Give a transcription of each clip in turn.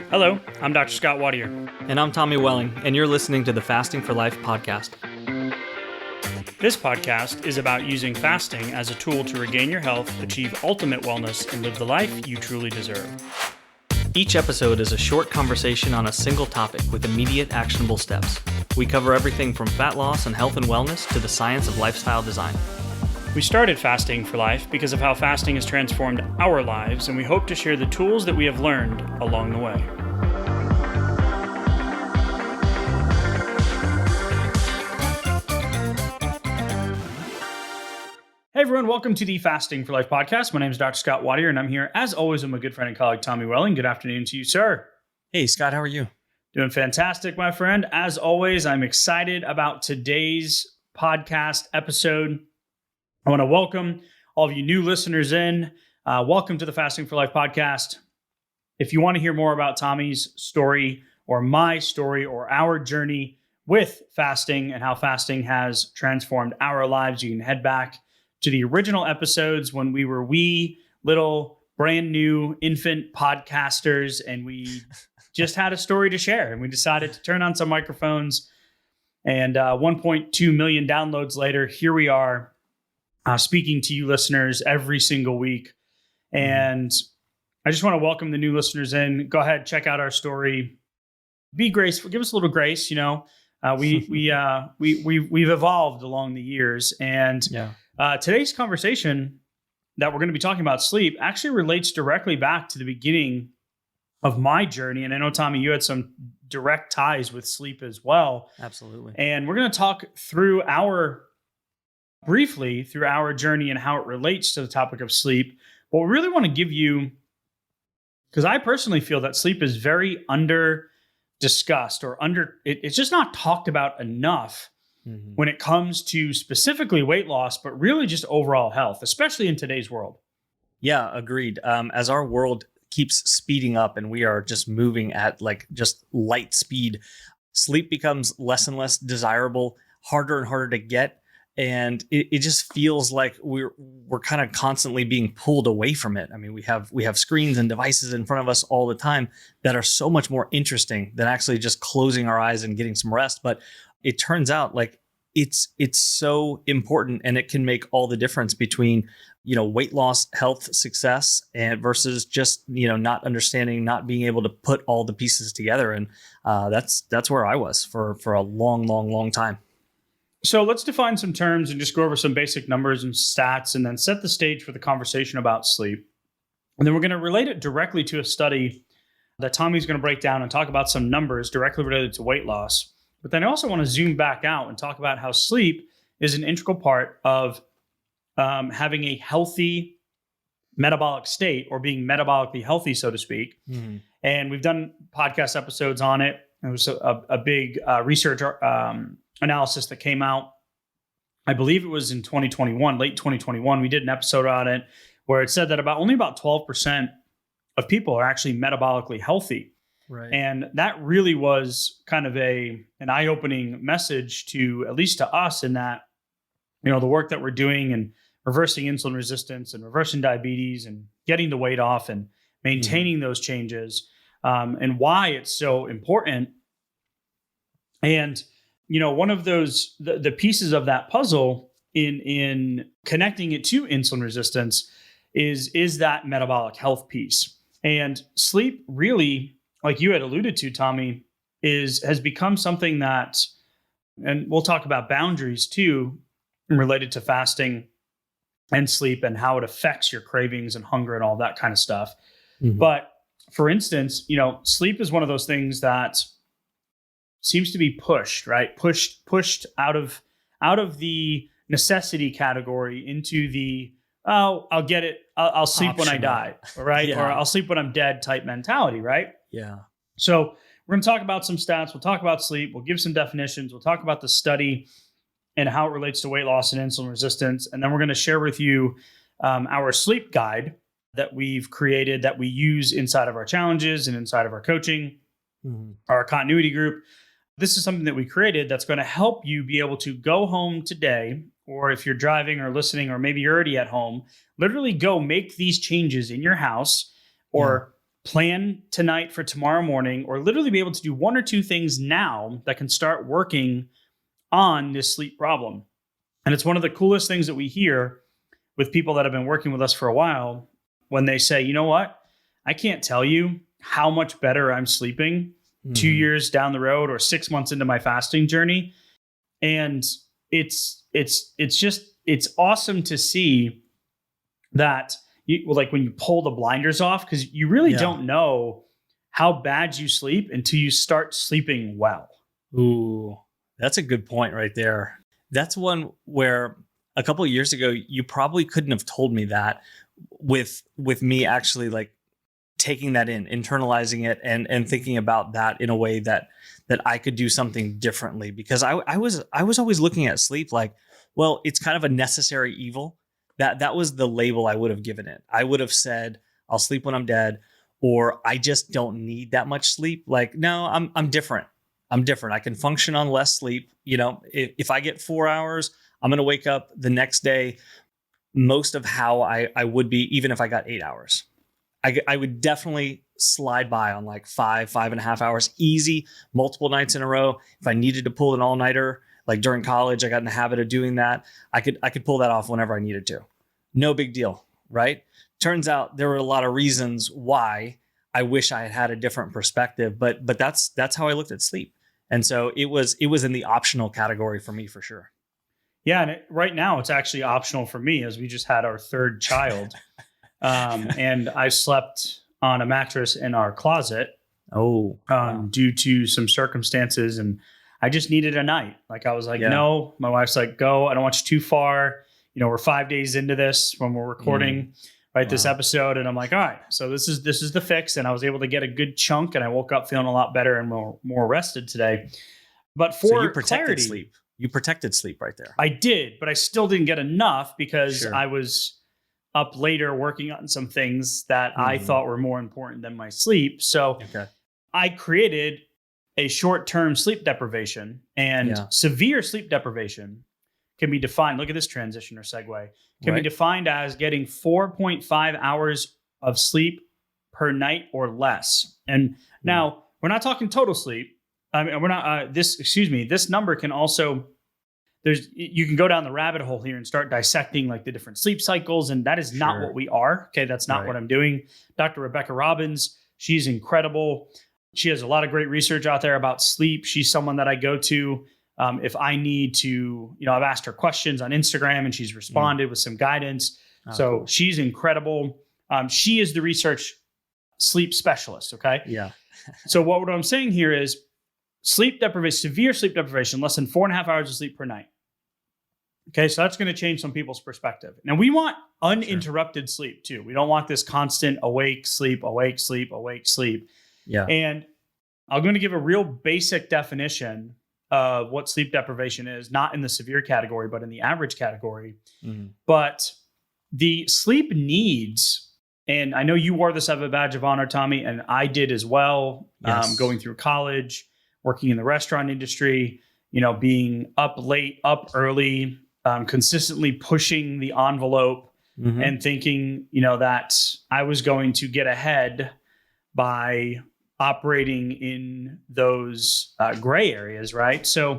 Hello, I'm Dr. Scott Wadier. And I'm Tommy Welling, and you're listening to the Fasting for Life podcast. This podcast is about using fasting as a tool to regain your health, achieve ultimate wellness, and live the life you truly deserve. Each episode is a short conversation on a single topic with immediate actionable steps. We cover everything from fat loss and health and wellness to the science of lifestyle design. We started Fasting for Life because of how fasting has transformed our lives, and we hope to share the tools that we have learned along the way. Hey everyone, welcome to the Fasting for Life podcast. My name is Dr. Scott Wadier, and I'm here, as always, with my good friend and colleague, Tommy Welling. Good afternoon to you, sir. Hey, Scott, how are you? Doing fantastic, my friend. As always, I'm excited about today's podcast episode. I want to welcome all of you new listeners in. Welcome to the Fasting for Life podcast. If you want to hear more about Tommy's story or my story or our journey with fasting and how fasting has transformed our lives, you can head back to the original episodes when we were wee little brand new infant podcasters and we just had a story to share and we decided to turn on some microphones and 1.2 million downloads later, here we are speaking to you listeners every single week. And I just want to welcome the new listeners in. Go ahead, check out our story. Be graceful, give us a little grace. You know, we've evolved along the years, and today's conversation that we're going to be talking about sleep actually relates directly back to the beginning of my journey. And I know, Tommy, you had some direct ties with sleep as well. Absolutely. And we're going to talk briefly through our journey and how it relates to the topic of sleep. But we really want to give you, because I personally feel that sleep is very under discussed or it's just not talked about enough when it comes to specifically weight loss, but really just overall health, especially in today's world. Yeah, agreed. As our world keeps speeding up and we are just moving at like just light speed, sleep becomes less and less desirable, harder and harder to get. And it just feels like we're kind of constantly being pulled away from it. I mean, we have screens and devices in front of us all the time that are so much more interesting than actually just closing our eyes and getting some rest. But it turns out like it's so important, and it can make all the difference between, you know, weight loss, health, success, and versus just, you know, not understanding, not being able to put all the pieces together. And that's where I was for a long time. So let's define some terms and just go over some basic numbers and stats and then set the stage for the conversation about sleep. And then we're going to relate it directly to a study that Tommy's going to break down and talk about some numbers directly related to weight loss. But then I also want to zoom back out and talk about how sleep is an integral part of having a healthy metabolic state or being metabolically healthy, so to speak. Mm-hmm. And we've done podcast episodes on it. It was a big research analysis that came out, I believe it was in 2021, late 2021. We did an episode on it where it said that only about 12% of people are actually metabolically healthy. Right. And that really was kind of an eye-opening message to, at least to us, in that, you know, the work that we're doing and reversing insulin resistance and reversing diabetes and getting the weight off and maintaining those changes, and why it's so important. And you know, one of those, the pieces of that puzzle in connecting it to insulin resistance is that metabolic health piece. And sleep really, like you had alluded to, Tommy, has become something that, and we'll talk about boundaries too, related to fasting and sleep and how it affects your cravings and hunger and all that kind of stuff. Mm-hmm. But for instance, you know, sleep is one of those things that seems to be pushed out of the necessity category into the, I'll get it, I'll sleep optional when I die, right? Yeah. Or I'll sleep when I'm dead type mentality, right? Yeah. So we're going to talk about some stats. We'll talk about sleep. We'll give some definitions. We'll talk about the study and how it relates to weight loss and insulin resistance. And then we're going to share with you our sleep guide that we've created that we use inside of our challenges and inside of our coaching, our continuity group. This is something that we created that's going to help you be able to go home today, or if you're driving or listening, or maybe you're already at home, literally go make these changes in your house or plan tonight for tomorrow morning, or literally be able to do one or two things now that can start working on this sleep problem. And it's one of the coolest things that we hear with people that have been working with us for a while when they say, you know what? I can't tell you how much better I'm sleeping 2 years down the road or 6 months into my fasting journey. And it's awesome to see that like when you pull the blinders off, because you really don't know how bad you sleep until you start sleeping well. Ooh, that's a good point right there. That's one where a couple of years ago, you probably couldn't have told me that with me actually like taking that in, internalizing it, and thinking about that in a way that I could do something differently. Because I was always looking at sleep like, well, it's kind of a necessary evil. That was the label I would have given it. I would have said, I'll sleep when I'm dead, or I just don't need that much sleep. Like, no, I'm different. I can function on less sleep. You know, if I get 4 hours, I'm going to wake up the next day most of how I would be, even if I got 8 hours. I would definitely slide by on like 5.5 hours, easy, multiple nights in a row. If I needed to pull an all-nighter, like during college, I got in the habit of doing that. I could pull that off whenever I needed to. No big deal, right? Turns out there were a lot of reasons why I wish I had had a different perspective, but that's how I looked at sleep. And so it was in the optional category for me for sure. Yeah, and right now it's actually optional for me, as we just had our third child. And I slept on a mattress in our closet due to some circumstances, and I just needed a night. Like I was like, no, my wife's like, go, I don't want you too far. You know, we're 5 days into this when we're recording this episode. And I'm like, all right, so this is the fix. And I was able to get a good chunk, and I woke up feeling a lot better and more rested today. But for you protected clarity, sleep. You protected sleep right there. I did, but I still didn't get enough because I was up later working on some things that I thought were more important than my sleep. So I created a short-term sleep deprivation, and severe sleep deprivation can be defined. Look at this transition or segue. Can be defined as getting 4.5 hours of sleep per night or less. And now we're not talking total sleep. I mean, we're not this number can also, you can go down the rabbit hole here and start dissecting like the different sleep cycles. And that is not what we are. Okay. That's not what I'm doing. Dr. Rebecca Robbins, she's incredible. She has a lot of great research out there about sleep. She's someone that I go to if I need to, I've asked her questions on Instagram and she's responded with some guidance. So cool. She's incredible. She is the research sleep specialist. Okay. Yeah. So what I'm saying here is sleep deprivation, severe sleep deprivation, less than 4.5 hours of sleep per night. Okay. So that's going to change some people's perspective. Now we want uninterrupted sleep too. We don't want this constant awake, sleep, awake, sleep, awake, sleep. Yeah. And I'm going to give a real basic definition of what sleep deprivation is, not in the severe category, but in the average category. But the sleep needs, and I know you wore this as a badge of honor, Tommy, and I did as well, going through college, working in the restaurant industry, being up late, up early, consistently pushing the envelope and thinking, that I was going to get ahead by operating in those gray areas, right? So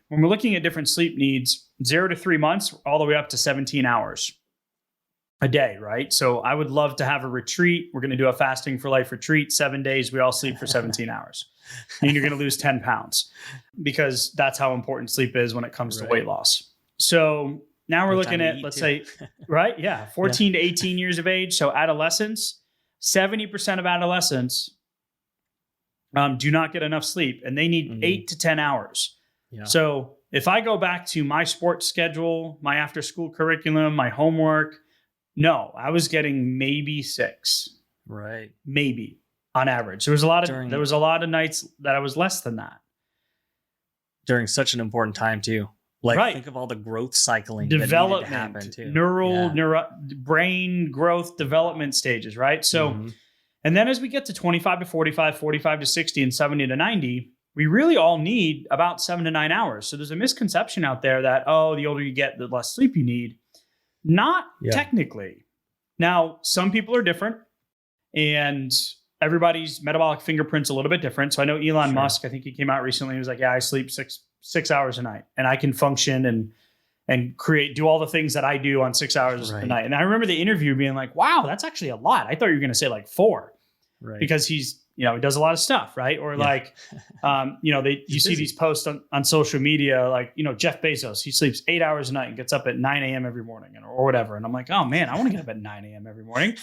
when we're looking at different sleep needs, 0 to 3 months, all the way up to 17 hours a day, right? So I would love to have a retreat. We're going to do a fasting for life retreat, 7 days. We all sleep for 17 hours. And you're going to lose 10 pounds because that's how important sleep is when it comes to weight loss. So now we're looking at, let's say, 14 to 18 years of age. So adolescents, 70% of adolescents do not get enough sleep, and they need 8 to 10 hours. Yeah. So if I go back to my sports schedule, my after school curriculum, my homework, no, I was getting maybe 6, right? Maybe on average. There was a lot of nights that I was less than that during such an important time too. Like think of all the growth cycling, development, that needed to happen too. Neural brain growth development stages, right? So, and then as we get to 25 to 45, 45 to 60, and 70 to 90, we really all need about 7 to 9 hours. So there's a misconception out there that, the older you get, the less sleep you need. Not technically. Now, some people are different. And everybody's metabolic fingerprint's a little bit different. So I know Elon Sure. Musk, I think he came out recently. He was like, yeah, I sleep six hours a night and I can function and do all the things that I do on 6 hours a Right. night. And I remember the interview being like, wow, that's actually a lot. I thought you were going to say like 4 Right. because he's, he does a lot of stuff. Right. Or like, you see these posts on social media, like, Jeff Bezos, he sleeps 8 hours a night and gets up at 9 a.m. every morning or whatever. And I'm like, oh man, I want to get up at 9 a.m. every morning.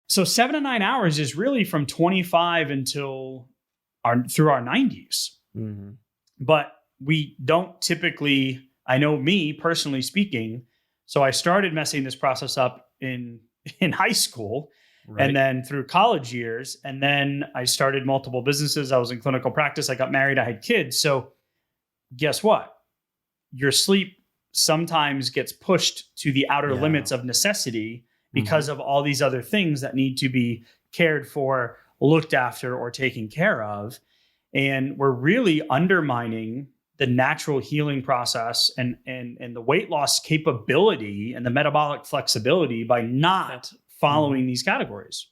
So 7 to 9 hours is really from 25 until through our 90s. Mm-hmm. But we don't typically, I know me personally speaking, so I started messing this process up in high school. Right. And then through college years, and then I started multiple businesses. I was in clinical practice. I got married. I had kids. So guess what? Your sleep sometimes gets pushed to the outer limits of necessity because of all these other things that need to be cared for, looked after, or taken care of. And we're really undermining the natural healing process and the weight loss capability and the metabolic flexibility by not following these categories.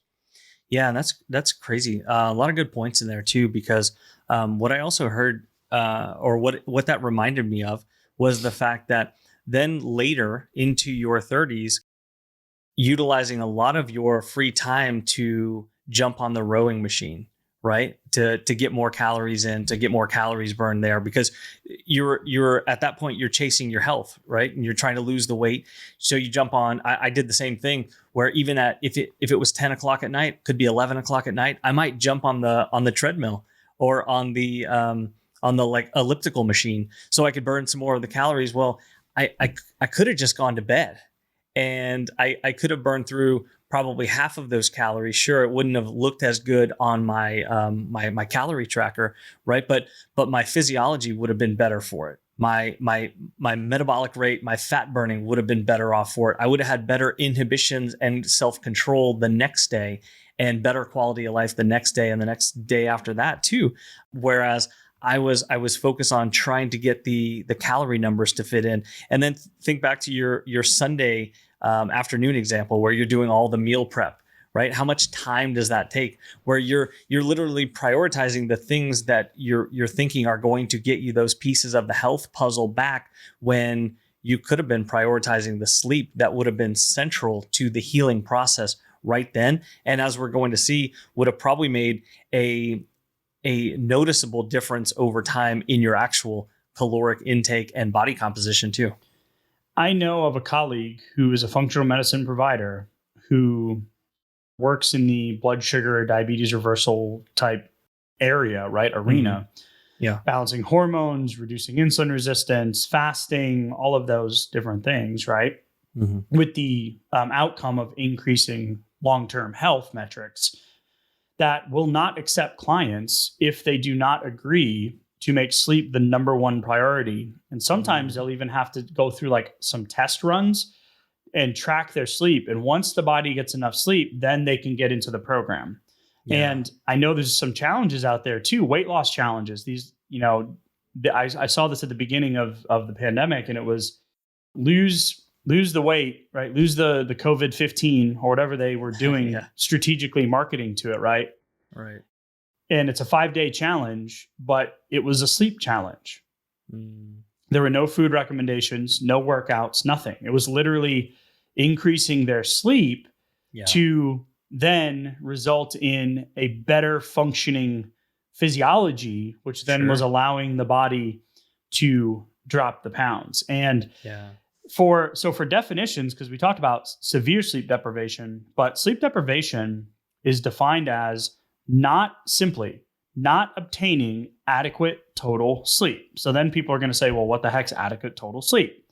Yeah, and that's crazy. A lot of good points in there too, because what I also heard, or what that reminded me of, was the fact that then later into your 30s, utilizing a lot of your free time to jump on the rowing machine, right? To get more calories in, to get more calories burned there, because you're at that point, you're chasing your health, right? And you're trying to lose the weight. So you jump on, I did the same thing where even if it was 10 o'clock at night, could be 11 o'clock at night, I might jump on the treadmill or on the like elliptical machine so I could burn some more of the calories. Well, I could have just gone to bed and I could have burned through probably half of those calories. Sure, it wouldn't have looked as good on my my calorie tracker, right? But my physiology would have been better for it. My metabolic rate, my fat burning would have been better off for it. I would have had better inhibitions and self-control the next day, and better quality of life the next day and the next day after that too. Whereas I was focused on trying to get the calorie numbers to fit in. And then think back to your Sunday afternoon example where you're doing all the meal prep, right? How much time does that take? Where you're literally prioritizing the things that you're thinking are going to get you those pieces of the health puzzle back, when you could have been prioritizing the sleep that would have been central to the healing process right then. And as we're going to see, would have probably made a noticeable difference over time in your actual caloric intake and body composition too. I know of a colleague who is a functional medicine provider who works in the blood sugar, diabetes reversal type area, right? Arena. Yeah. Balancing hormones, reducing insulin resistance, fasting, all of those different things, right? With the outcome of increasing long-term health metrics, that will not accept clients if they do not agree to make sleep the number one priority. And sometimes they'll even have to go through like some test runs and track their sleep. And once the body gets enough sleep, then they can get into the program. Yeah. And I know there's some challenges out there too, weight loss challenges. These, I saw this at the beginning of the pandemic, and it was lose the weight, right? Lose the COVID-15 or whatever they were doing strategically marketing to it, right? Right. And it's a 5-day challenge, but it was a sleep challenge. There were no food recommendations, no workouts, nothing. It was literally increasing their sleep to then result in a better functioning physiology, which then was allowing the body to drop the pounds. And for definitions, because we talked about severe sleep deprivation, but sleep deprivation is defined as not obtaining adequate total sleep. So then people are going to say, well, what the heck's adequate total sleep?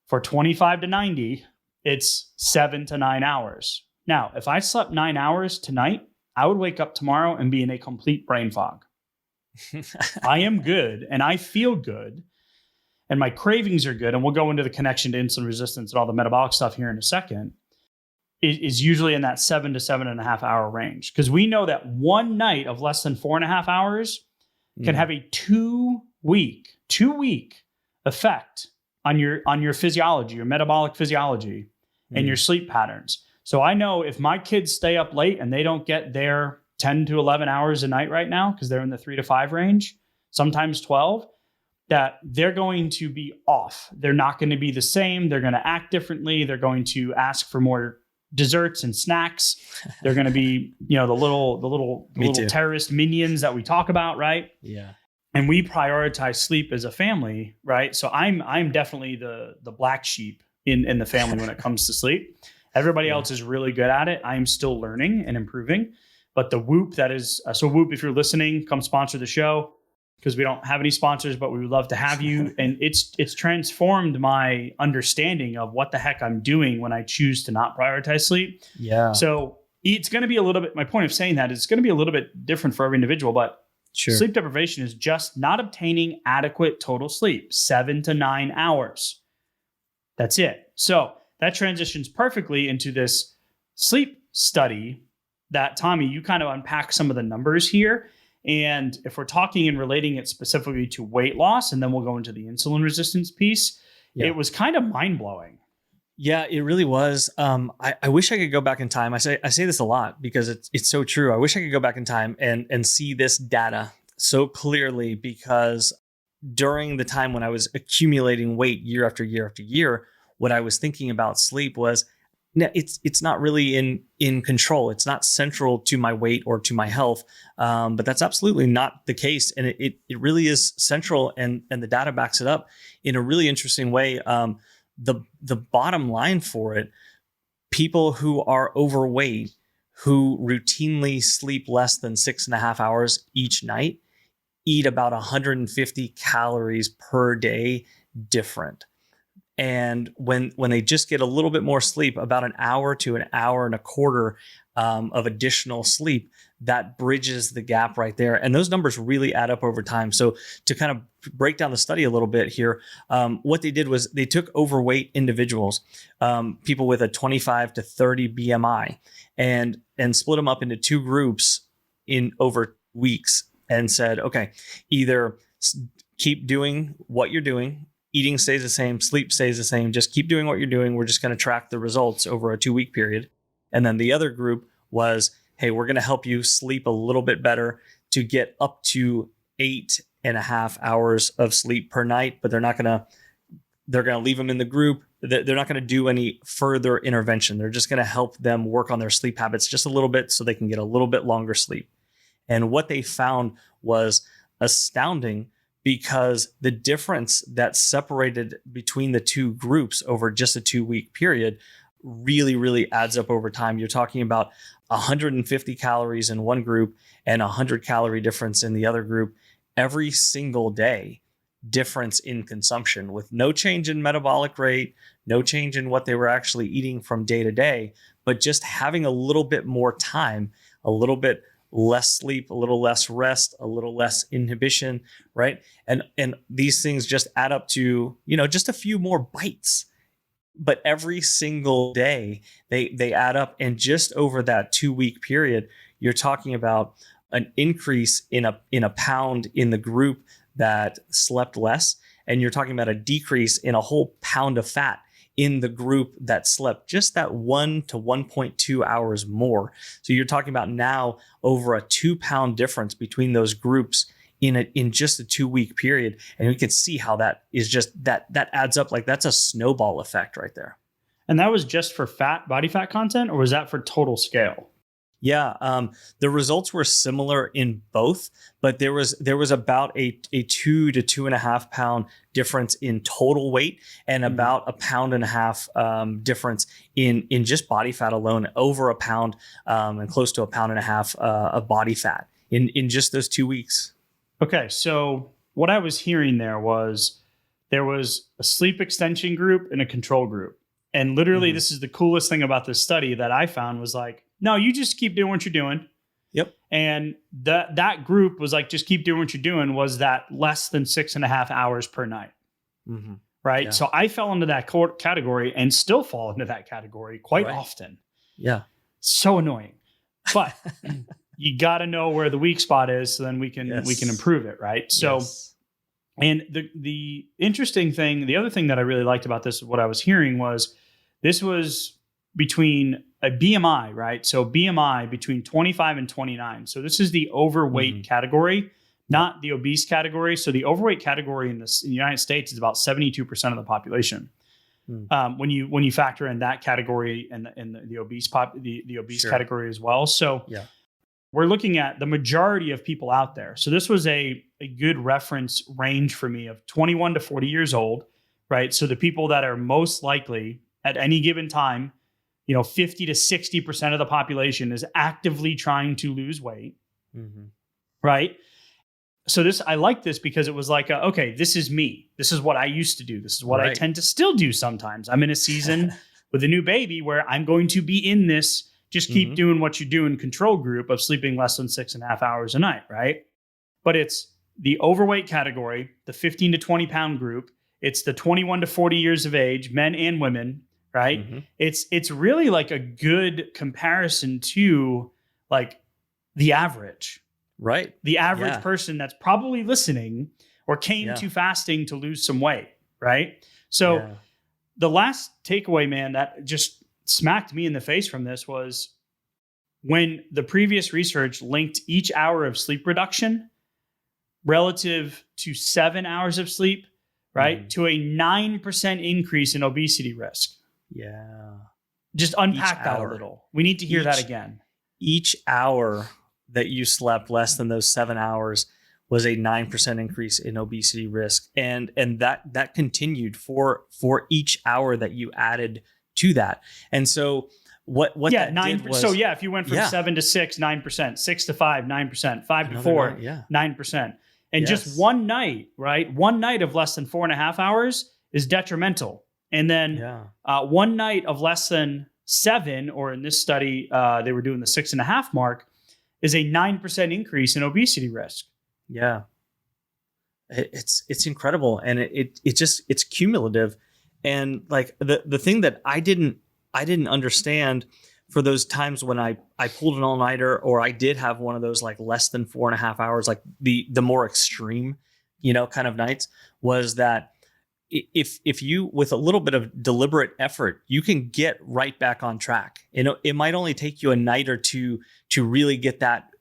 For 25 to 90, it's 7 to 9 hours. Now, if I slept 9 hours tonight, I would wake up tomorrow and be in a complete brain fog. I am good and I feel good. And my cravings are good. And we'll go into the connection to insulin resistance and all the metabolic stuff here in a second. It is usually in that 7 to 7.5 hour range. Because we know that one night of less than 4.5 hours can have a 2 week effect on your physiology, your metabolic physiology, and your sleep patterns. So I know if my kids stay up late and they don't get their 10 to 11 hours a night right now, because they're in the 3 to 5 range, sometimes 12, that they're going to be off. They're not going to be the same. They're going to act differently. They're going to ask for more desserts and snacks. They're going to be, the little terrorist minions that we talk about, right? Yeah. And we prioritize sleep as a family, right? So I'm definitely the black sheep in the family when it comes to sleep. Everybody else is really good at it. I'm still learning and improving. But the Whoop, that is, so Whoop, if you're listening, come sponsor the show, because we don't have any sponsors, but we would love to have you. And it's transformed my understanding of what the heck I'm doing when I choose to not prioritize sleep. Yeah. So it's going to be a little bit, my point of saying that is it's going to be a little bit different for every individual, but sleep deprivation is just not obtaining adequate total sleep, 7 to 9 hours. That's it. So that transitions perfectly into this sleep study that, Tommy, you kind of unpack some of the numbers here. And if we're talking and relating it specifically to weight loss, and then we'll go into the insulin resistance piece, it was kind of mind-blowing. Yeah, it really was. I wish I could go back in time. I say this a lot because it's so true. I wish I could go back in time and see this data so clearly, because during the time when I was accumulating weight year after year after year, what I was thinking about sleep was, no, it's not really in control. It's not central to my weight or to my health. But that's absolutely not the case. And it really is central, and the data backs it up in a really interesting way. The bottom line for it, people who are overweight, who routinely sleep less than 6.5 hours each night, eat about 150 calories per day different. And when they just get a little bit more sleep, about an hour to an hour and a quarter of additional sleep, that bridges the gap right there. And those numbers really add up over time. So to kind of break down the study a little bit here, what they did was they took overweight individuals, people with a 25 to 30 BMI, and split them up into two groups in over weeks and said, okay, either keep doing what you're doing, eating stays the same, sleep stays the same, just keep doing what you're doing. We're just going to track the results over a 2-week period. And then the other group was, hey, we're going to help you sleep a little bit better to get up to 8.5 hours of sleep per night, but they're going to leave them in the group. They're not going to do any further intervention. They're just going to help them work on their sleep habits just a little bit so they can get a little bit longer sleep. And what they found was astounding, because the difference that separated between the two groups over just a 2-week period really, really adds up over time. You're talking about 150 calories in one group and 100 calorie difference in the other group every single day, difference in consumption, with no change in metabolic rate, no change in what they were actually eating from day to day, but just having a little bit more time, a little bit less sleep, a little less rest, a little less inhibition, right? And these things just add up to, just a few more bites. But every single day they add up. And just over that 2-week period, you're talking about an increase in a pound in the group that slept less. And you're talking about a decrease in a whole pound of fat in the group that slept just that 1 to 1.2 hours more. So you're talking about now over a 2-pound difference between those groups in just a 2-week period. And we can see how that is just that adds up. Like, that's a snowball effect right there. And that was just for body fat content, or was that for total scale? Yeah, the results were similar in both, but there was about a 2 to 2.5 pound difference in total weight, and about 1.5 pound difference in just body fat alone, over a pound and close to 1.5 pounds of body fat in just those 2 weeks. Okay, so what I was hearing there was a sleep extension group and a control group. And literally, this is the coolest thing about this study that I found, was like, no, you just keep doing what you're doing. Yep. And that group was like, just keep doing what you're doing, was that less than 6.5 hours per night. Mm-hmm. Right. Yeah. So I fell into that category, and still fall into that category quite often. Yeah. So annoying. But you got to know where the weak spot is, so then we can improve it. Right. So, and the interesting thing, the other thing that I really liked about this, what I was hearing was, this was between a BMI, right? So BMI between 25 and 29. So this is the overweight category, not the obese category. So the overweight category in the United States is about 72% of the population. When you factor in that category and the obese the obese category as well. So we're looking at the majority of people out there. So this was a good reference range for me of 21 to 40 years old, right? So the people that are most likely at any given time, 50 to 60% of the population is actively trying to lose weight, right? So I like this because it was like, okay, this is me. This is what I used to do. This is what I tend to still do sometimes. I'm in a season with a new baby where I'm going to be in this, just keep doing what you do in control group of sleeping less than 6.5 hours a night, right? But it's the overweight category, the 15 to 20 pound group. It's the 21 to 40 years of age, men and women, right? It's really like a good comparison to like the average. Right. The average person that's probably listening or came to fasting to lose some weight, right? So the last takeaway, man, that just smacked me in the face from this was when the previous research linked each hour of sleep reduction relative to 7 hours of sleep, right, to a 9% increase in obesity risk. Yeah. Just unpack that a little. We need to hear that again. Each hour that you slept less than those 7 hours was a 9% increase in obesity risk. And that continued for each hour that you added to that. And so what that 9 did was, so if you went from 7 to 6, 9%, 6 to 5, 9%, 5 to 4, 9%. And just one night, right? One night of less than 4.5 hours is detrimental. And then one night of less than 7, or in this study, they were doing the 6.5 mark, is a 9% increase in obesity risk. Yeah. It's incredible. And it's cumulative. And like the thing that I didn't understand for those times when I pulled an all-nighter, or I did have one of those like less than 4.5 hours, like the more extreme, kind of nights, was that if you, with a little bit of deliberate effort, you can get right back on track. It might only take you a night or two to really get that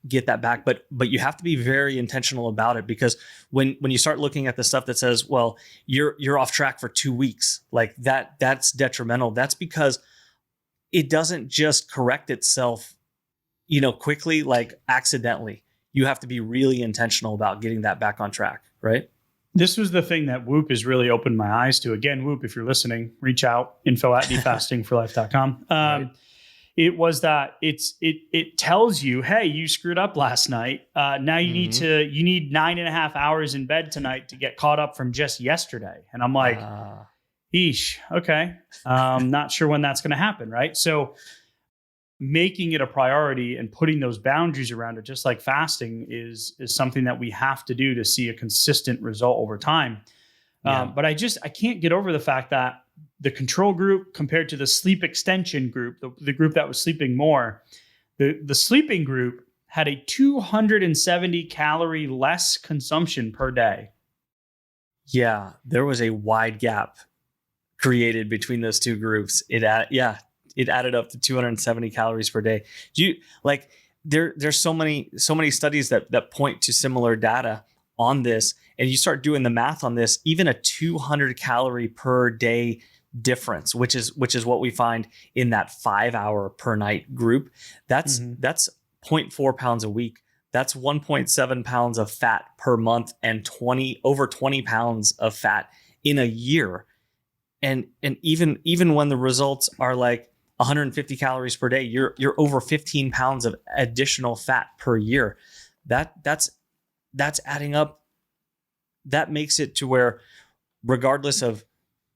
back, but you have to be very intentional about it, because when you start looking at the stuff that says, well, you're off track for 2 weeks, like that's detrimental. That's because it doesn't just correct itself, quickly, like accidentally. You have to be really intentional about getting that back on track, right? This was the thing that Whoop has really opened my eyes to. Again, Whoop, if you're listening, reach out, info@defastingforlife.com. Right. It was that it tells you, hey, you screwed up last night. Now you need 9.5 hours in bed tonight to get caught up from just yesterday. And I'm like, eesh, okay. Not sure when that's going to happen, right? So making it a priority and putting those boundaries around it, just like fasting, is something that we have to do to see a consistent result over time. But I can't get over the fact that the control group compared to the sleep extension group, the group that was sleeping more, the sleeping group had a 270 calorie less consumption per day. Yeah, there was a wide gap created between those two groups. It added up to 270 calories per day. There's so many studies that point to similar data on this, and you start doing the math on this, even a 200 calorie per day difference, which is what we find in that 5 hour per night group. That's 0.4 pounds a week. That's 1.7 pounds of fat per month, and over 20 pounds of fat in a year. And even when the results are like 150 calories per day, you're over 15 pounds of additional fat per year. That's adding up. That makes it to where, regardless of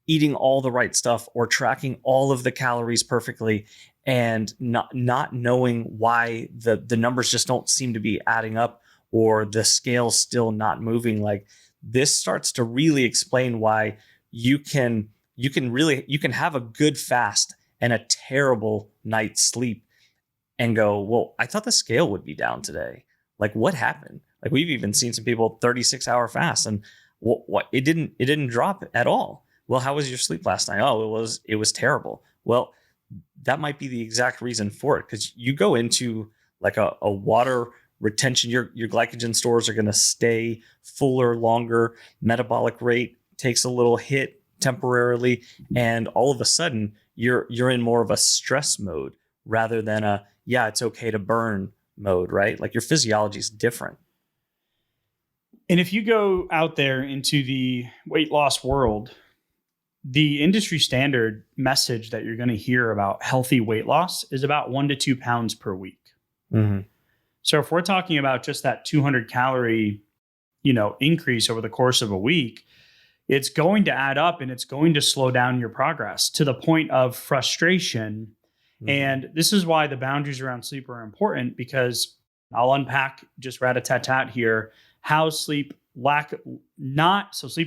eating all the right stuff or tracking all of the calories perfectly, and not knowing why the numbers just don't seem to be adding up, or the scale's still not moving, like this starts to really explain why you can have a good fast and a terrible night's sleep and go, well, I thought the scale would be down today. Like, what happened? Like, we've even seen some people 36-hour fast, and what it didn't drop at all. Well, how was your sleep last night? Oh, it was terrible. Well, that might be the exact reason for it. Because you go into like a water retention, your glycogen stores are going to stay fuller longer. Metabolic rate takes a little hit temporarily, and all of a sudden you're in more of a stress mode rather than a it's okay to burn mode, right? Like your physiology is different. And if you go out there into the weight loss world, the industry standard message that you're going to hear about healthy weight loss is about 1 to 2 pounds per week. Mm-hmm. So if we're talking about just that 200 calorie, increase over the course of a week, it's going to add up and it's going to slow down your progress to the point of frustration. Mm-hmm. And this is why the boundaries around sleep are important, because I'll unpack just rat-a-tat-tat here how sleep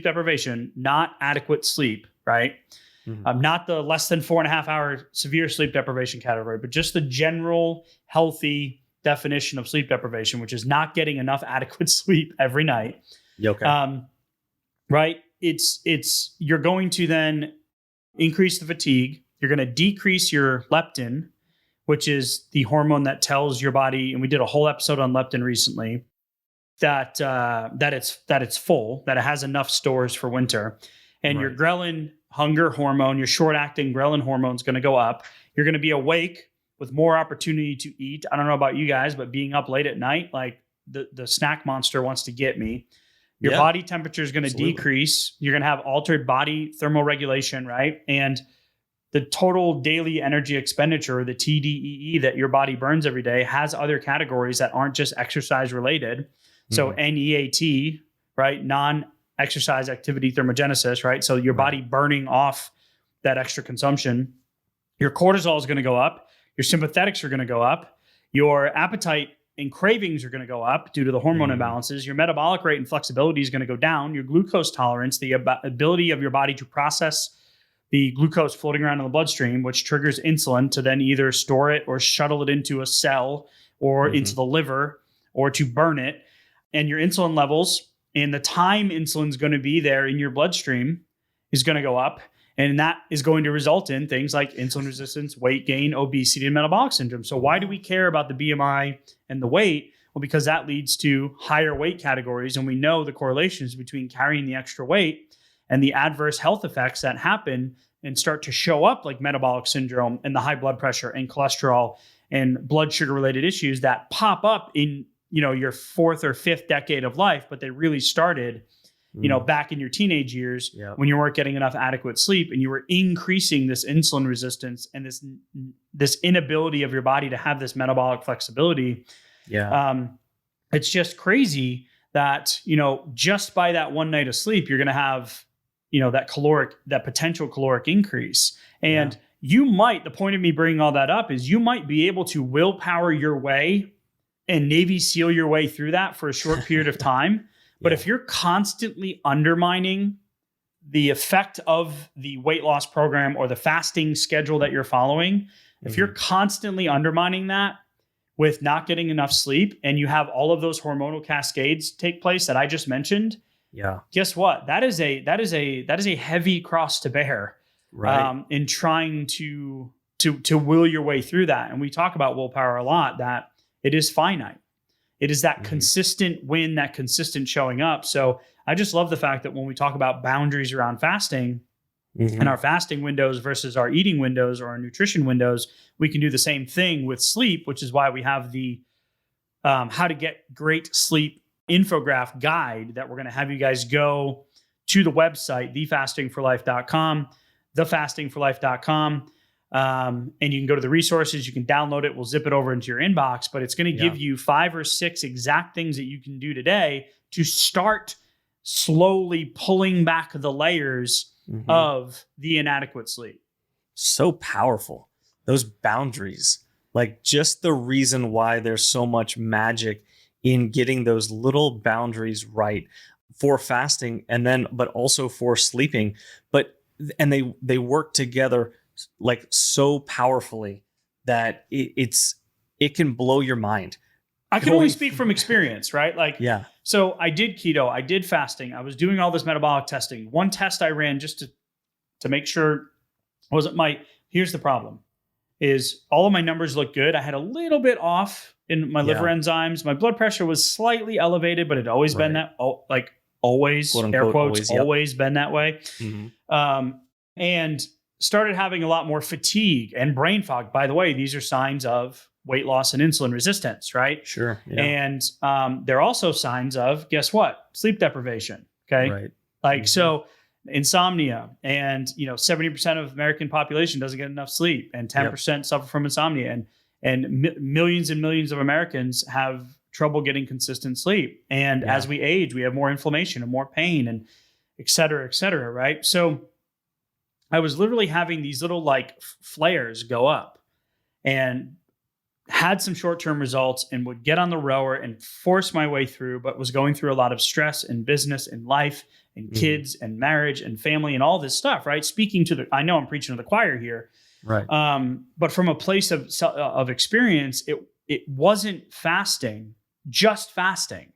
deprivation, not adequate sleep, right? Mm-hmm. Not the less than 4.5 hour severe sleep deprivation category, but just the general healthy definition of sleep deprivation, which is not getting enough adequate sleep every night. Okay. Right? It's you're going to then increase the fatigue. You're going to decrease your leptin, which is the hormone that tells your body, and we did a whole episode on leptin recently, that it's full, that it has enough stores for winter. And your ghrelin hunger hormone, your short-acting ghrelin hormone is going to go up. You're going to be awake with more opportunity to eat. I don't know about you guys, but being up late at night, like the snack monster wants to get me. Your body temperature is going to decrease. You're going to have altered body thermoregulation, right? And the total daily energy expenditure, the TDEE that your body burns every day, has other categories that aren't just exercise related. So NEAT, right? Non-exercise activity thermogenesis, right? So your body burning off that extra consumption. Your cortisol is going to go up. Your sympathetics are going to go up. Your appetite and cravings are going to go up due to the hormone imbalances. Your metabolic rate and flexibility is going to go down. Your glucose tolerance, the ability of your body to process the glucose floating around in the bloodstream, which triggers insulin to then either store it or shuttle it into a cell or into the liver or to burn it. And your insulin levels and the time insulin's going to be there in your bloodstream is going to go up. And that is going to result in things like insulin resistance, weight gain, obesity, and metabolic syndrome. So why do we care about the BMI and the weight? Well, because that leads to higher weight categories. And we know the correlations between carrying the extra weight and the adverse health effects that happen and start to show up, like metabolic syndrome and the high blood pressure and cholesterol and blood sugar related issues that pop up in your 4th or 5th decade of life, but they really started back in your teenage years when you weren't getting enough adequate sleep and you were increasing this insulin resistance and this inability of your body to have this metabolic flexibility. It's just crazy that, just by that one night of sleep, you're going to have, that potential caloric increase. And the point of me bringing all that up is you might be able to willpower your way and Navy SEAL your way through that for a short period of time. But if you're constantly undermining the effect of the weight loss program or the fasting schedule that you're following, if you're constantly undermining that with not getting enough sleep and you have all of those hormonal cascades take place that I just mentioned, guess what? That is a heavy cross to bear, in trying to will your way through that. And we talk about willpower a lot, that it is finite. It is that consistent win, that consistent showing up. So I just love the fact that when we talk about boundaries around fasting and our fasting windows versus our eating windows or our nutrition windows, we can do the same thing with sleep, which is why we have the how to get great sleep infographic guide that we're going to have you guys go to the website, thefastingforlife.com, thefastingforlife.com. And you can go to the resources, you can download it, we'll zip it over into your inbox, but it's going to give you 5 or 6 exact things that you can do today to start slowly pulling back the layers of the inadequate sleep. So powerful. Those boundaries, like just the reason why there's so much magic in getting those little boundaries right for fasting but also for sleeping, and they work together like so powerfully that it can blow your mind. I can only speak from experience, right? So I did keto, I did fasting, I was doing all this metabolic testing. One test I ran just to make sure wasn't here's the problem. is all of my numbers look good. I had a little bit off in my liver enzymes. My blood pressure was slightly elevated, but it always been that, like always, quote air unquote, quotes, always been that way. Mm-hmm. And started having a lot more fatigue and brain fog. By the way, these are signs of weight loss and insulin resistance, right? Sure. Yeah. And they're also signs of, guess what? Sleep deprivation. Okay. Right. Like, so insomnia, and 70% of American population doesn't get enough sleep, and 10% suffer from insomnia, and millions and millions of Americans have trouble getting consistent sleep. And as we age, we have more inflammation and more pain, and et cetera, right? So I was literally having these little like flares go up, and had some short-term results, and would get on the rower and force my way through, but was going through a lot of stress in business and life and kids and marriage and family and all this stuff, right? Speaking to I know I'm preaching to the choir here, right? But from a place of experience, it wasn't fasting, just fasting.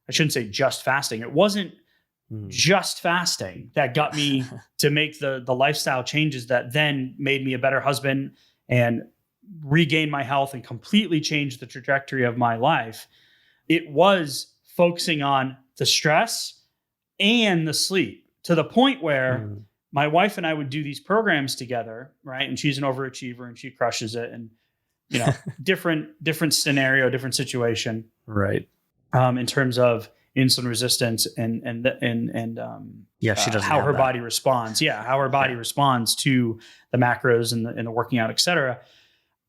I shouldn't say just fasting. It wasn't just fasting that got me to make the lifestyle changes that then made me a better husband and regain my health and completely change the trajectory of my life. It was focusing on the stress and the sleep, to the point where my wife and I would do these programs together, right? And she's an overachiever and she crushes it, and different scenario, different situation, right? In terms of insulin resistance and she doesn't how her body responds. Yeah, how her body responds to the macros and the working out, et cetera.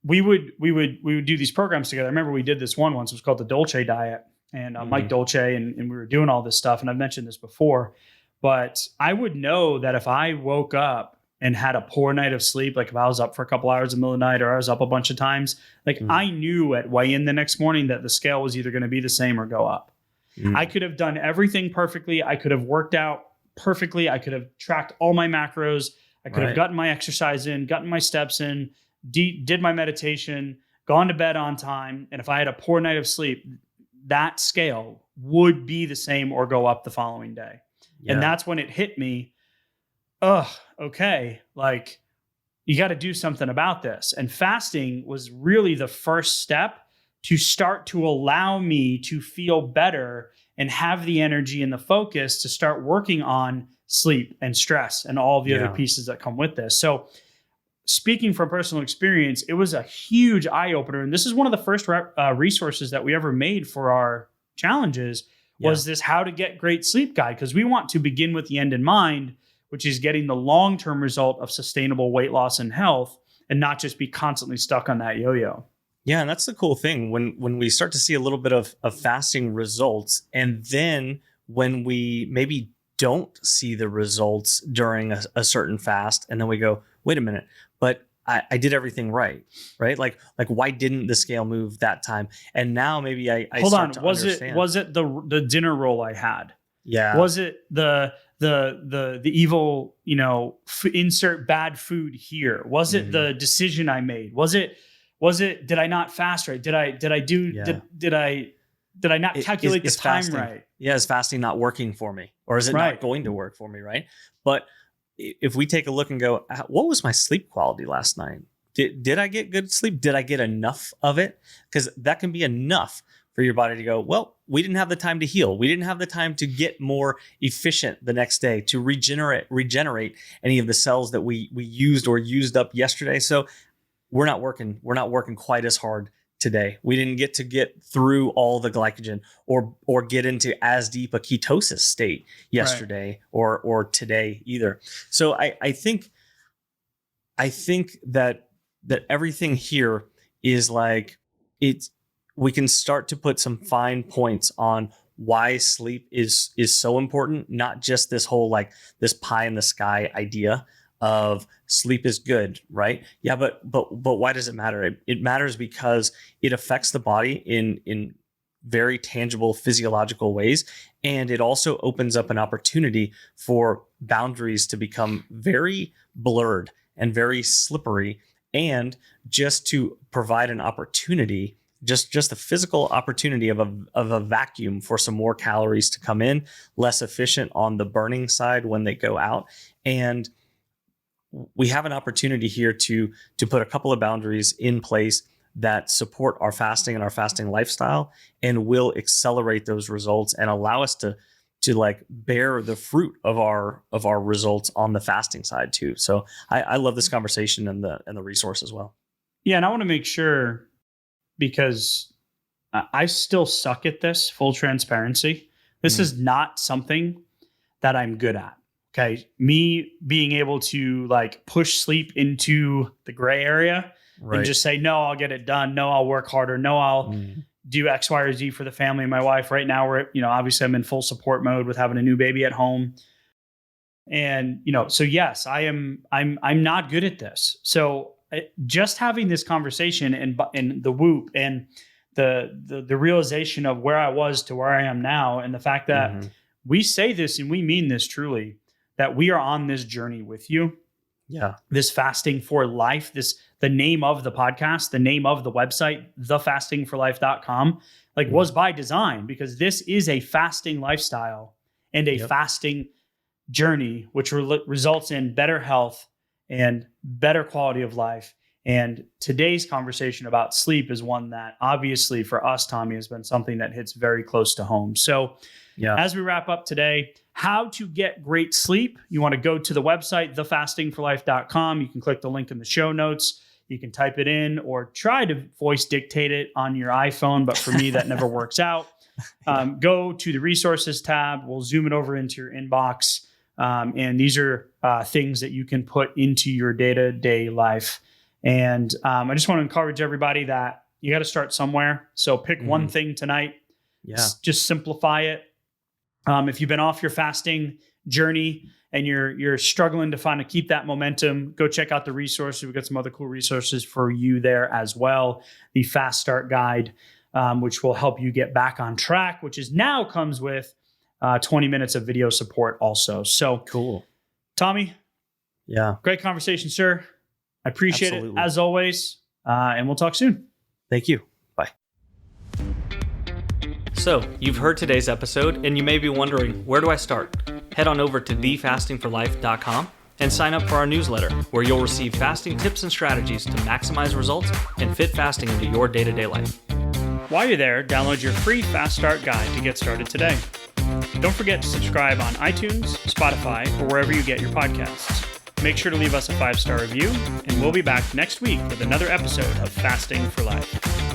We would do these programs together. I remember we did this one once. It was called the Dolce diet, and Mike Dolce, and we were doing all this stuff. And I've mentioned this before, but I would know that if I woke up and had a poor night of sleep, like if I was up for a couple hours in the middle of the night, or I was up a bunch of times, like I knew at weigh-in the next morning that the scale was either going to be the same or go up. I could have done everything perfectly. I could have worked out perfectly. I could have tracked all my macros. I could have gotten my exercise in, gotten my steps in, did my meditation, gone to bed on time. And if I had a poor night of sleep, that scale would be the same or go up the following day. Yeah. And that's when it hit me. Okay. Like, you got to do something about this. And fasting was really the first step to start to allow me to feel better and have the energy and the focus to start working on sleep and stress and all the other pieces that come with this. So speaking from personal experience, it was a huge eye opener. And this is one of the first resources that we ever made for our challenges was this How to Get Great Sleep guide. Because we want to begin with the end in mind, which is getting the long-term result of sustainable weight loss and health, and not just be constantly stuck on that yo-yo. Yeah, and that's the cool thing when we start to see a little bit of fasting results, and then when we maybe don't see the results during a certain fast, and then we go, wait a minute, but I did everything right? Like why didn't the scale move that time? And now maybe I hold start on. to Was understand. Was it the dinner roll I had? Yeah. Was it the evil insert bad food here? Was it the decision I made? Was it did I not fast right? Did I not calculate the time fasting, right? Yeah, is fasting not working for me, or is it not going to work for me? Right. But if we take a look and go, what was my sleep quality last night? Did I get good sleep? Did I get enough of it? Because that can be enough for your body to go, well, we didn't have the time to heal. We didn't have the time to get more efficient the next day, to regenerate any of the cells that we used up yesterday. So we're not working quite as hard today. We didn't get through all the glycogen or get into as deep a ketosis state yesterday or today either. So I think that everything here is like we can start to put some fine points on why sleep is so important, not just this whole like this pie in the sky idea of sleep is good, right? Yeah, but why does it matter? It matters because it affects the body in very tangible physiological ways, and it also opens up an opportunity for boundaries to become very blurred and very slippery, and just to provide an opportunity, just the physical opportunity of a vacuum for some more calories to come in, less efficient on the burning side when they go out. And we have an opportunity here to put a couple of boundaries in place that support our fasting and our fasting lifestyle and will accelerate those results and allow us to like bear the fruit of our results on the fasting side too. So I love this conversation and the resource as well. Yeah, and I want to make sure, because I still suck at this, full transparency. This is not something that I'm good at. Okay. Me being able to like push sleep into the gray area and just say, no, I'll get it done. No, I'll work harder. No, I'll do X, Y, or Z for the family and my wife. Right now, we're, obviously I'm in full support mode with having a new baby at home. And, so yes, I'm not good at this. So just having this conversation and the whoop and the realization of where I was to where I am now, and the fact that we say this and we mean this truly, that we are on this journey with you. Yeah. This fasting for life, the name of the podcast, the name of the website, thefastingforlife.com, was by design, because this is a fasting lifestyle and a fasting journey, which results in better health and better quality of life. And today's conversation about sleep is one that obviously for us, Tommy, has been something that hits very close to home. So as we wrap up today, how to get great sleep, you want to go to the website, thefastingforlife.com. You can click the link in the show notes. You can type it in or try to voice dictate it on your iPhone. But for me, that never works out. Go to the resources tab. We'll zoom it over into your inbox. And these are things that you can put into your day-to-day life. And I just want to encourage everybody that you got to start somewhere. So pick one thing tonight. Just simplify it. If you've been off your fasting journey and you're struggling to keep that momentum, go check out the resources. We've got some other cool resources for you there as well. The Fast Start Guide, which will help you get back on track, which now comes with 20 minutes of video support also. So cool. Tommy. Yeah. Great conversation, sir. I appreciate it as always. And we'll talk soon. Thank you. Bye. So you've heard today's episode and you may be wondering, where do I start? Head on over to thefastingforlife.com and sign up for our newsletter, where you'll receive fasting tips and strategies to maximize results and fit fasting into your day-to-day life. While you're there, download your free Fast Start Guide to get started today. Don't forget to subscribe on iTunes, Spotify, or wherever you get your podcasts. Make sure to leave us a 5-star review, and we'll be back next week with another episode of Fasting for Life.